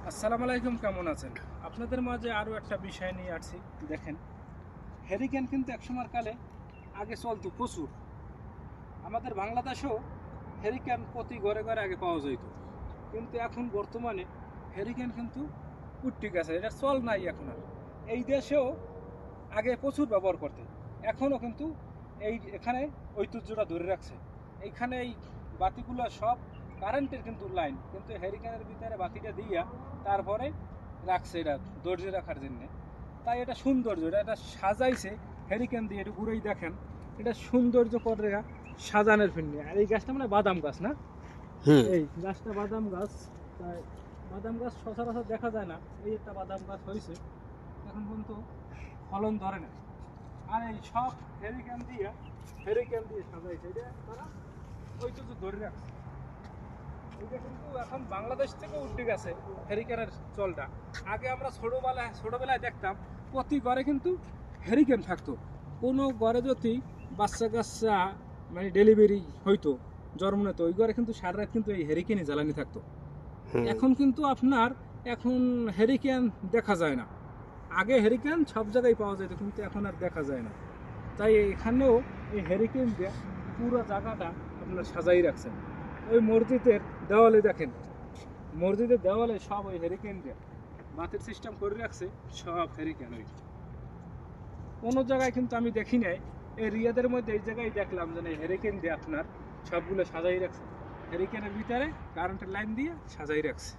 আসসালামু আলাইকুম, কেমন আছেন? আপনাদের মাঝে আরও একটা বিষয় নিয়ে আসছি। দেখেন, হ্যারিকেন কিন্তু একসময় কালে আগে চলতো প্রচুর। আমাদের বাংলাদেশেও হ্যারিকেন প্রতি ঘরে ঘরে আগে পাওয়া যেত, কিন্তু এখন বর্তমানে হ্যারিকেন কিন্তু উঠতে গেছে, এটা চল নাই এখন আর। এই দেশেও আগে প্রচুর ব্যবহার করতে, এখনও কিন্তু এখানে ঐতিহ্যটা ধরে রাখছে। এইখানে এই বাতিগুলো সব কারেন্টের কিন্তু লাইন, কিন্তু হ্যারিকেনের ভিতরে বাতিটা দিয়া তারপরে রাখছে, এটা দর্জে রাখার জন্য। তাই এটা সৌন্দর্য, এটা সাজাইছে হ্যারিকেন দিয়ে। এটা ঘুরেই দেখেন, এটা সৌন্দর্য করে সাজানোর জন্য। আর এই গাছটা মানে বাদাম গাছ না? এই গাছটা বাদাম গাছ। তাই বাদাম গাছ সচরাচর দেখা যায় না। এই একটা বাদাম গাছ হয়েছে, এখন পর্যন্ত ফলন ধরে না। আর এই সব হেরিকেন দিয়ে সাজাইছে, এটা তারা ঐতিহ্য ধরে রাখছে। এটা কিন্তু এখন বাংলাদেশ থেকে উঠে গেছে হেরিকেনের চলটা। আগে আমরা ছোটবেলায় দেখতাম প্রতি ঘরে কিন্তু হেরিকেন থাকতো। কোনো ঘরে যদি বাচ্চা কাচ্চা মানে ডেলিভারি হইতো, জন্ম নিত, ওই ঘরে কিন্তু সারা রাত কিন্তু এই হেরিকেনই জ্বালানি থাকতো। এখন কিন্তু এখন হেরিকেন দেখা যায় না। আগে হেরিকেন সব জায়গায় পাওয়া যেত, কিন্তু এখন আর দেখা যায় না। তাই এখানেও এই হেরিকেন দিয়ে পুরো জায়গাটা আপনার সাজাই রাখছেন। ওই মসজিদের দেওয়ালে দেখেন, মসজিদের দেওয়ালে সব ওই হেরিকেন দিয়ে বাতির সিস্টেম করে রাখছে, সব হেরিকেন। ওই কোনো জায়গায় কিন্তু আমি দেখি নাই। এই রিয়াদের মধ্যে এই জায়গায় দেখলাম যে হেরিকেন দিয়ে আপনার সবগুলো সাজাই রাখছে, হেরিকেনের ভিতরে কারেন্টের লাইন দিয়ে সাজাই রাখছে।